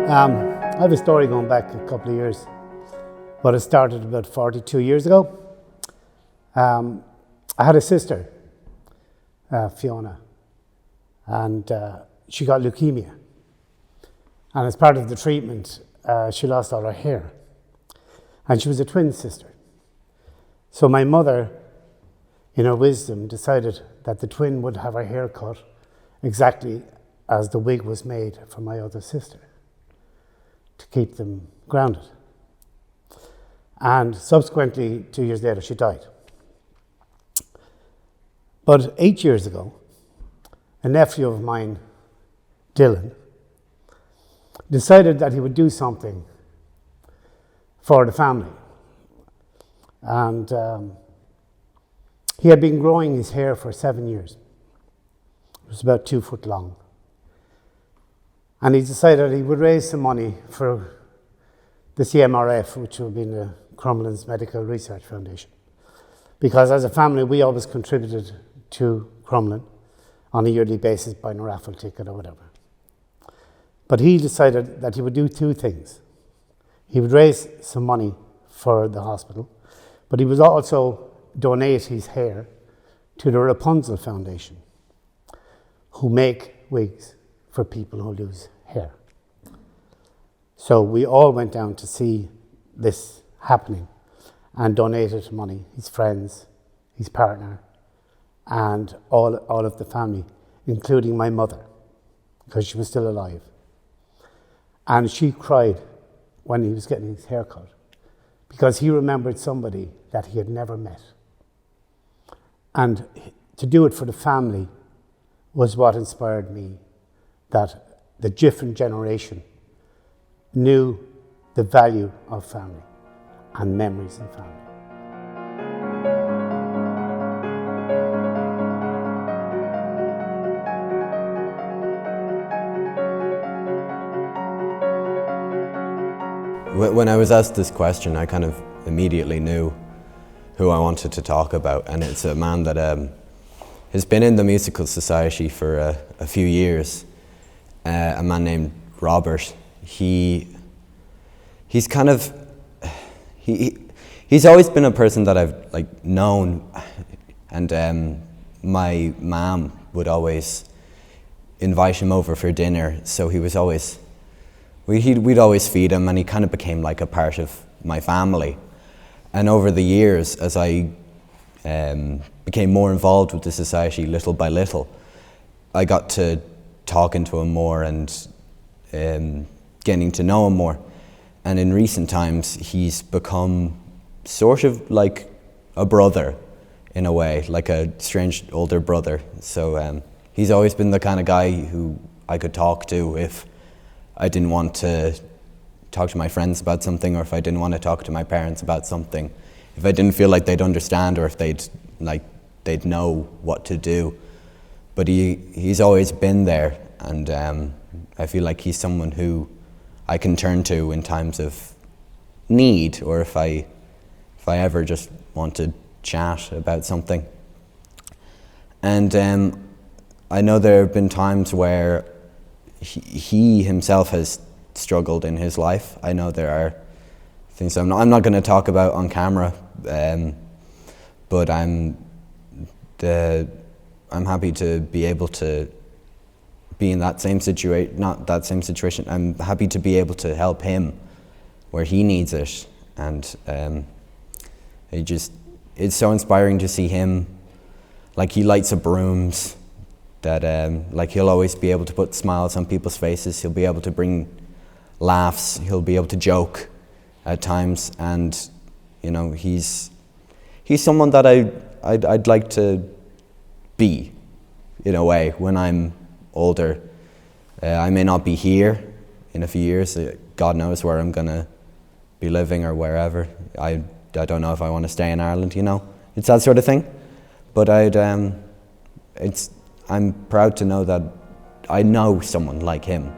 I have a story going back a couple of years, but it started about 42 years ago. I had a sister, Fiona, and she got leukemia. And as part of the treatment, she lost all her hair. And she was a twin sister. So my mother, in her wisdom, decided that the twin would have her hair cut exactly as the wig was made for my other sister, to keep them grounded. And subsequently, 2 years later, she died. But 8 years ago, a nephew of mine, Dylan, decided that he would do something for the family. And he had been growing his hair for 7 years. It was about 2 foot long. And he decided he would raise some money for the CMRF, which would be the Crumlin's Medical Research Foundation. Because as a family, we always contributed to Crumlin on a yearly basis, buying a raffle ticket or whatever. But he decided that he would do 2 things. He would raise some money for the hospital, but he would also donate his hair to the Rapunzel Foundation, who make wigs for people who lose hair. So we all went down to see this happening and donated money, his friends, his partner, and all of the family, including my mother, because she was still alive. And she cried when he was getting his hair cut, because he remembered somebody that he had never met. And to do it for the family was what inspired me, that the different generation knew the value of family and memories in family. When I was asked this question, I kind of immediately knew who I wanted to talk about, and it's a man that has been in the Musical Society for a few years. A man named Robert. He's always been a person that I've known, and my mom would always invite him over for dinner. So he was always we'd always feed him, and he kind of became like a part of my family. And over the years, as I became more involved with the society little by little, I got to talking to him more and getting to know him more. And in recent times, he's become sort of like a brother in a way, like a strange older brother. So he's always been the kind of guy who I could talk to if I didn't want to talk to my friends about something, or if I didn't want to talk to my parents about something, if I didn't feel like they'd understand, or if they'd know what to do. But he's always been there, and I feel like he's someone who I can turn to in times of need, or if I ever just want to chat about something. And I know there have been times where he himself has struggled in his life. I know there are things I'm not going to talk about on camera, but I'm happy to be able to be in that same situation, not that same situation. I'm happy to be able to help him where he needs it, and it's so inspiring to see him. Like, he lights up rooms that like he'll always be able to put smiles on people's faces. He'll be able to bring laughs. He'll be able to joke at times, and you know, he's someone that I'd like to be in a way when I'm older. I may not be here in a few years. God knows where I'm gonna be living or wherever. I don't know if I want to stay in Ireland. You know, it's that sort of thing. But I'm proud to know that I know someone like him.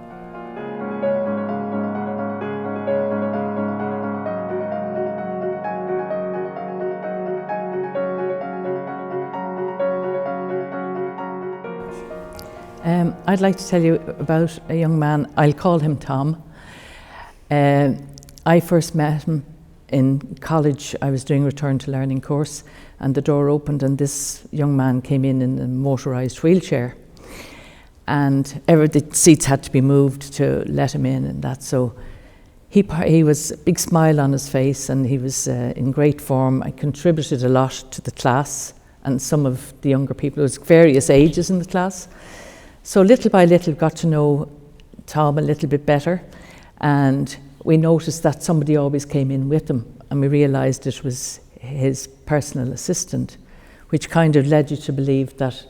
I'd like to tell you about a young man. I'll call him Tom. I first met him in college. I was doing a return to learning course, and the door opened and this young man came in a motorised wheelchair, and the seats had to be moved to let him in and that. So he was a big smile on his face, and he was in great form. I contributed a lot to the class and some of the younger people. There was various ages in the class. So little by little got to know Tom a little bit better, and we noticed that somebody always came in with him, and we realised it was his personal assistant, which kind of led you to believe that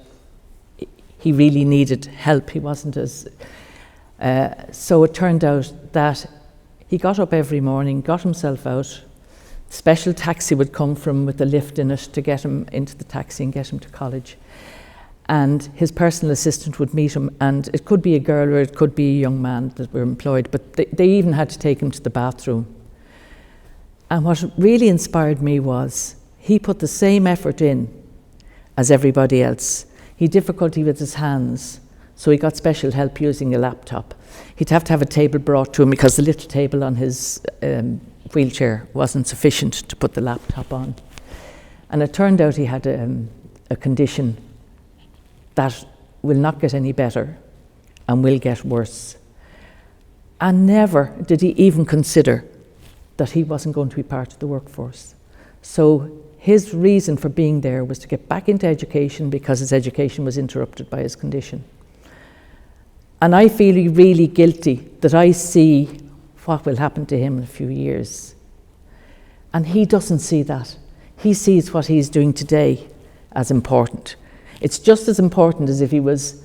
he really needed help. He wasn't as... so it turned out that he got up every morning, got himself out. Special taxi would come from with a lift in it to get him into the taxi and get him to college. And his personal assistant would meet him, and it could be a girl or it could be a young man that were employed, but they even had to take him to the bathroom. And what really inspired me was he put the same effort in as everybody else. He had difficulty with his hands, so he got special help using a laptop. He'd have to have a table brought to him because the little table on his wheelchair wasn't sufficient to put the laptop on. And it turned out he had a condition that will not get any better and will get worse. And never did he even consider that he wasn't going to be part of the workforce. So his reason for being there was to get back into education because his education was interrupted by his condition. And I feel really guilty that I see what will happen to him in a few years. And he doesn't see that. He sees what he's doing today as important. It's just as important as if he was,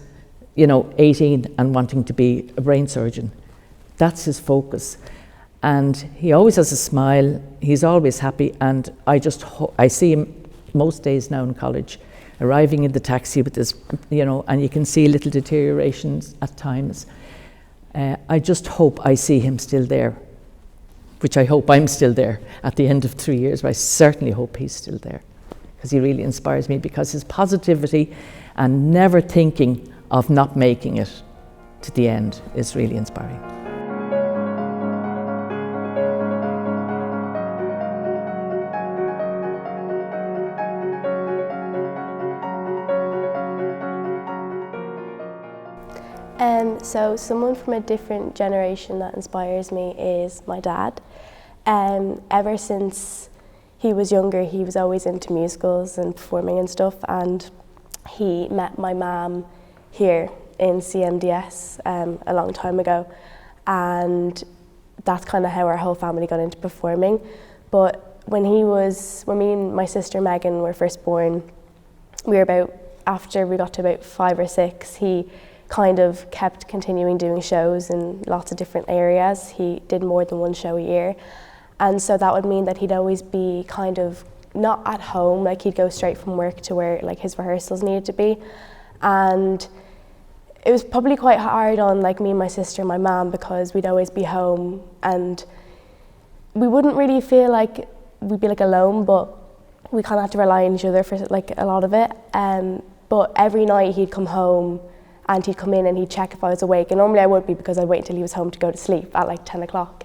18 and wanting to be a brain surgeon. That's his focus. And he always has a smile, he's always happy, and I see him most days now in college, arriving in the taxi with this, and you can see little deteriorations at times. I just hope I see him still there, which I hope I'm still there at the end of 3 years, but I certainly hope he's still there, because he really inspires me, because his positivity and never thinking of not making it to the end is really inspiring. So someone from a different generation that inspires me is my dad. Ever since he was younger, he was always into musicals and performing and stuff, and he met my mum here in CMDS a long time ago, and that's kind of how our whole family got into performing. But when me and my sister Megan were first born, after we got to about 5 or 6, he kind of kept continuing doing shows in lots of different areas. He did more than one show a year. And so that would mean that he'd always be kind of not at home, like he'd go straight from work to where like his rehearsals needed to be. And it was probably quite hard on like me and my sister and my mum, because we'd always be home and we wouldn't really feel like we'd be like alone, but we kind of had to rely on each other for like a lot of it. But every night he'd come home and he'd come in and he'd check if I was awake. And normally I would be, because I'd wait until he was home to go to sleep at like 10 o'clock.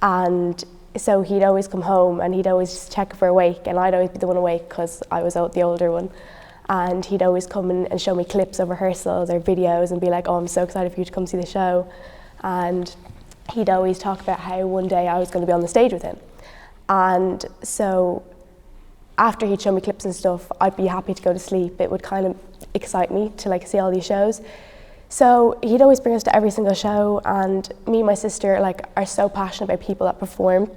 And so he'd always come home and he'd always just check if we're awake, and I'd always be the one awake because I was the older one. And he'd always come in and show me clips of rehearsals or videos and be like, "Oh, I'm so excited for you to come see the show." And he'd always talk about how one day I was going to be on the stage with him. And so after he'd show me clips and stuff, I'd be happy to go to sleep. It would kind of excite me to like see all these shows. So he'd always bring us to every single show, and me and my sister like are so passionate about people that perform.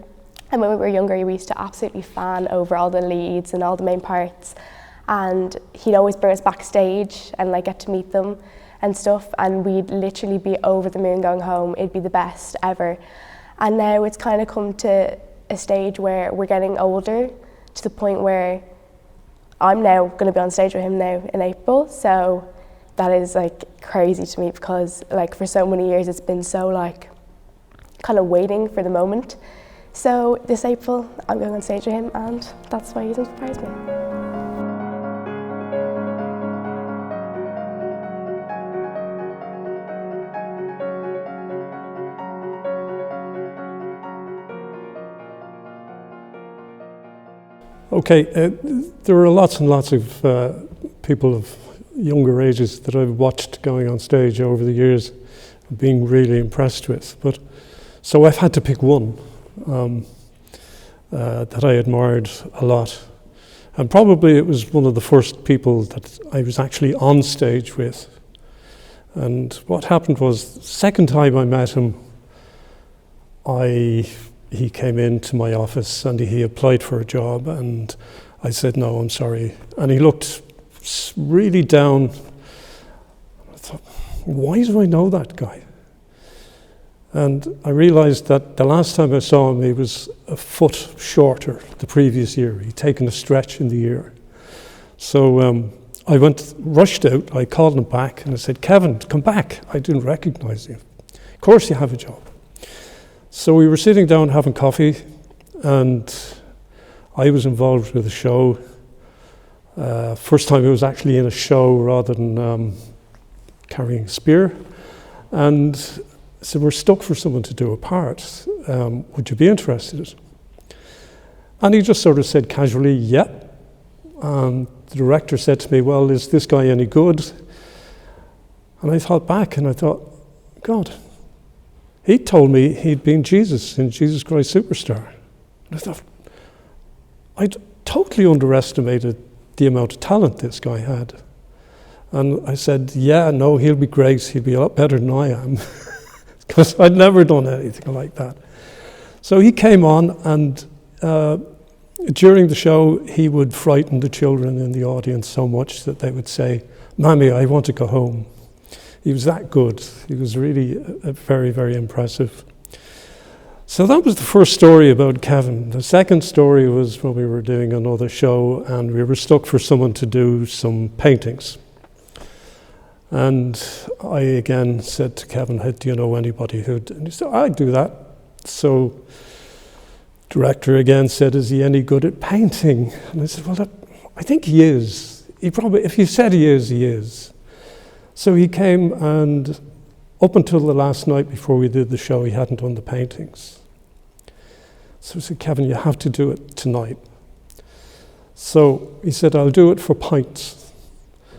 And when we were younger, we used to absolutely fan over all the leads and all the main parts. And he'd always bring us backstage and like get to meet them and stuff, and we'd literally be over the moon going home. It'd be the best ever. And now it's kind of come to a stage where we're getting older, to the point where I'm now going to be on stage with him now in April. So that is like crazy to me, because like for so many years it's been so like kind of waiting for the moment. So this April I'm going on stage with him, and that's why he inspires me. Okay, there are lots and lots of people of younger ages that I've watched going on stage over the years, being really impressed with. But so I've had to pick one that I admired a lot. And probably it was one of the first people that I was actually on stage with. And what happened was, the second time I met him, he came into my office and he applied for a job, and I said, no, I'm sorry. And he looked really down. I thought, why do I know that guy? And I realized that the last time I saw him, he was a foot shorter the previous year. He'd taken a stretch in the year. So I rushed out, I called him back and I said, Kevin, come back. I didn't recognize you. Of course you have a job. So we were sitting down having coffee, and I was involved with a show. First time I was actually in a show rather than carrying a spear. And I said, we're stuck for someone to do a part. Would you be interested? And he just sort of said casually, yeah. And the director said to me, well, is this guy any good? And I thought back and I thought, God, he told me he'd been Jesus in Jesus Christ Superstar. And I thought, I'd totally underestimated the amount of talent this guy had. And I said, yeah, no, he'll be great. He'll be a lot better than I am. Because I'd never done anything like that. So he came on, and during the show, he would frighten the children in the audience so much that they would say, Mammy, I want to go home. He was that good. He was really very, very impressive. So that was the first story about Kevin. The second story was when we were doing another show and we were stuck for someone to do some paintings. And I again said to Kevin, hey, do you know anybody who'd? And he said, I'd do that. So director again said, is he any good at painting? And I said, well, I think he is. If he said he is, he is. So he came, and up until the last night before we did the show, he hadn't done the paintings. So I said, Kevin, you have to do it tonight. So he said, I'll do it for pints.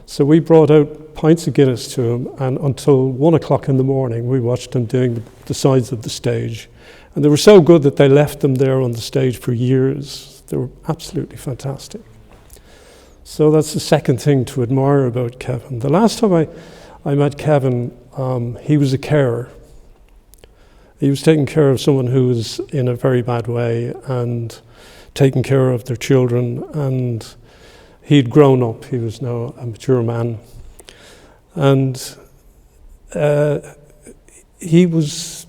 So we brought out pints of Guinness to him, and until 1 o'clock in the morning, we watched him doing the sides of the stage. And they were so good that they left them there on the stage for years. They were absolutely fantastic. So that's the second thing to admire about Kevin. The last time I met Kevin, he was a carer. He was taking care of someone who was in a very bad way and taking care of their children. And he'd grown up. He was now a mature man. And he was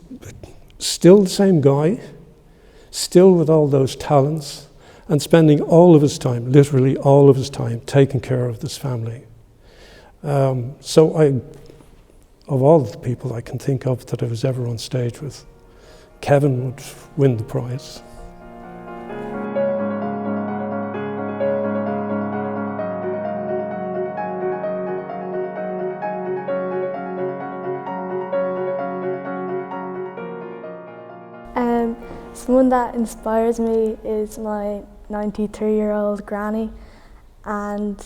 still the same guy, still with all those talents, and spending all of his time, literally all of his time, taking care of this family. So of all the people I can think of that I was ever on stage with, Kevin would win the prize. Someone that inspires me is my 93-year-old granny, and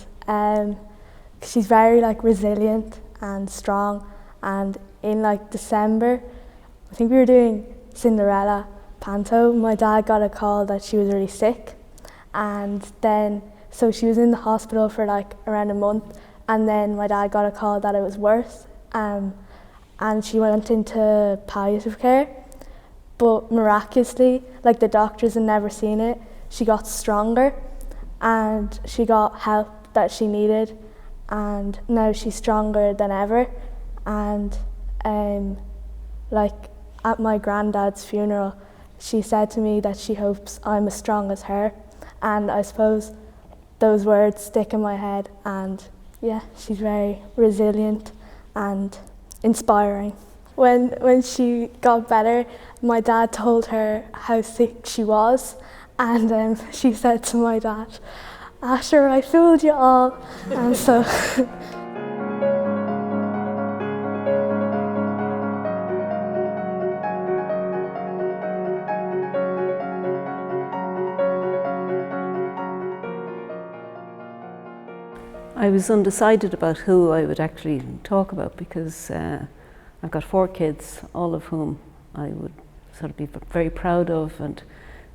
she's very resilient and strong. And in December, I think we were doing Cinderella panto. My dad got a call that she was really sick, and then so she was in the hospital for around a month, and then my dad got a call that it was worse, and she went into palliative care. But miraculously, the doctors had never seen it, she got stronger and she got help that she needed, and now she's stronger than ever. And at my granddad's funeral, she said to me that she hopes I'm as strong as her, and I suppose those words stick in my head. And yeah, she's very resilient and inspiring. When she got better, my dad told her how sick she was, and she said to my dad, Asher, I fooled you all. And so I was undecided about who I would actually talk about, because I've got 4 kids, all of whom I would sort of be very proud of, and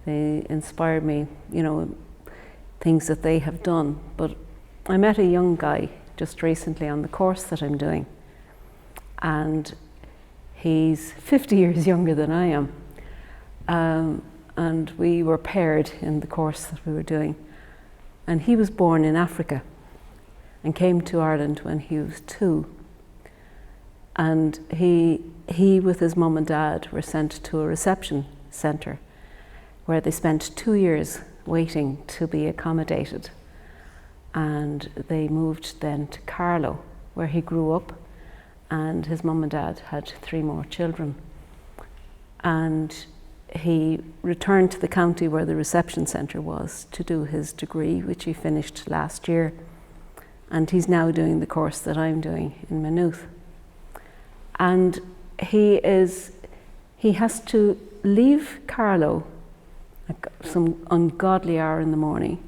they inspire me, you know, things that they have done. But I met a young guy just recently on the course that I'm doing, and he's 50 years younger than I am, and we were paired in the course that we were doing. And he was born in Africa and came to Ireland when he was 2. And he with his mum and dad were sent to a reception centre where they spent 2 years waiting to be accommodated. And they moved then to Carlow, where he grew up, and his mum and dad had 3 more children. And he returned to the county where the reception centre was to do his degree, which he finished last year. And he's now doing the course that I'm doing in Maynooth. And he has to leave Carlow at some ungodly hour in the morning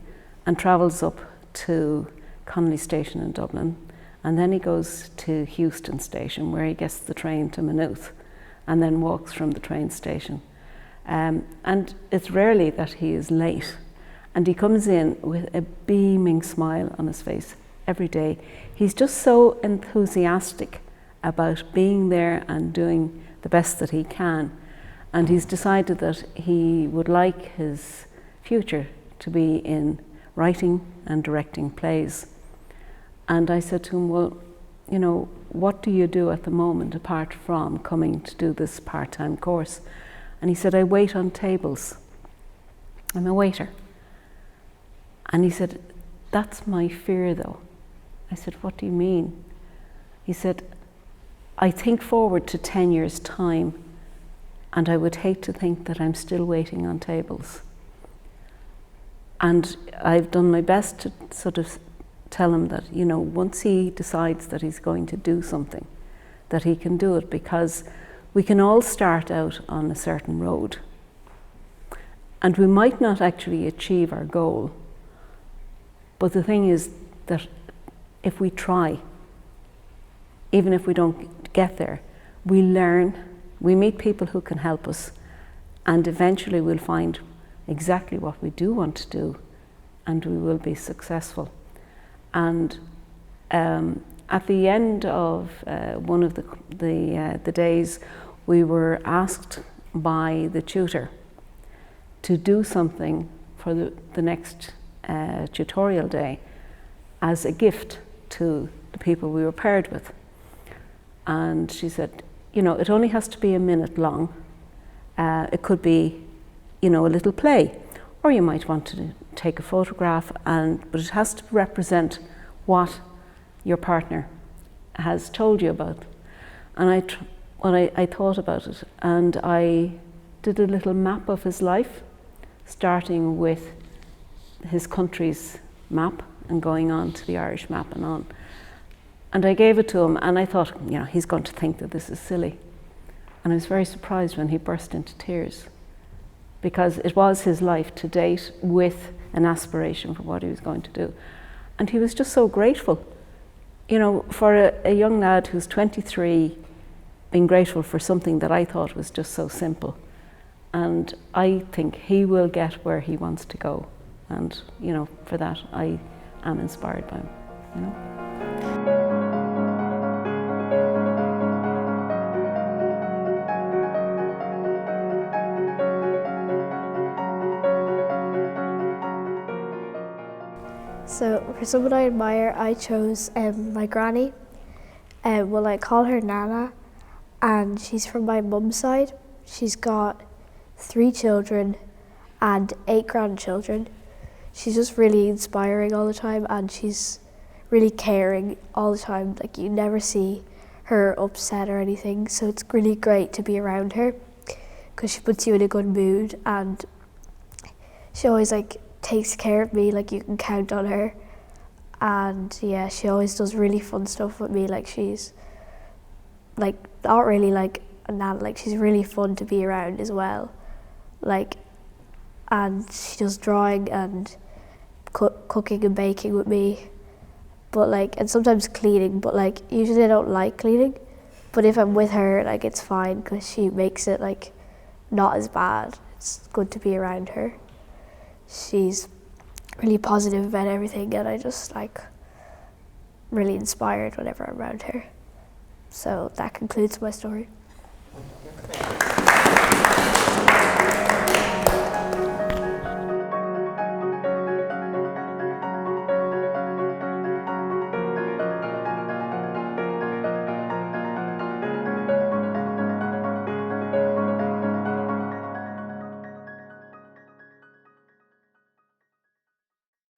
and travels up to Connolly Station in Dublin, and then he goes to Houston Station where he gets the train to Maynooth and then walks from the train station. And it's rarely that he is late, and he comes in with a beaming smile on his face every day. He's just so enthusiastic about being there and doing the best that he can, and he's decided that he would like his future to be in writing and directing plays. And I said to him, well, you know, what do you do at the moment apart from coming to do this part-time course? And he said, I wait on tables. I'm a waiter. And he said, that's my fear though. I said, what do you mean? He said, I think forward to 10 years' time, and I would hate to think that I'm still waiting on tables. And I've done my best to sort of tell him that, you know, once he decides that he's going to do something, that he can do it, because we can all start out on a certain road. And we might not actually achieve our goal. But the thing is that if we try, even if we don't get there, we learn, we meet people who can help us, and eventually we'll find exactly what we do want to do, and we will be successful. And at the end of one of the days, we were asked by the tutor to do something for the next tutorial day as a gift to the people we were paired with. And she said, you know, it only has to be a minute long. It could be, you know, a little play, or you might want to take a photograph, but it has to represent what your partner has told you about. And I thought about it, and I did a little map of his life, starting with his country's map and going on to the Irish map and on. And I gave it to him, and I thought, you know, he's going to think that this is silly. And I was very surprised when he burst into tears, because it was his life to date with an aspiration for what he was going to do. And he was just so grateful, you know, for a young lad who's 23, being grateful for something that I thought was just so simple. And I think he will get where he wants to go. And, you know, for that, I am inspired by him, you know. So for someone I admire, I chose my granny. Well, I call her Nana, and she's from my mum's side. She's got 3 children and 8 grandchildren. She's just really inspiring all the time, and she's really caring all the time. Like, you never see her upset or anything, so it's really great to be around her because she puts you in a good mood, and she always like takes care of me, like you can count on her. And yeah, she always does really fun stuff with me. Like, she's like not really like a nan, like she's really fun to be around as well. Like, and she does drawing and cooking and baking with me, but like, and sometimes cleaning, but like usually I don't like cleaning, but if I'm with her, like it's fine because she makes it like not as bad. It's good to be around her. She's really positive about everything, and I just like really inspired whenever I'm around her. So that concludes my story.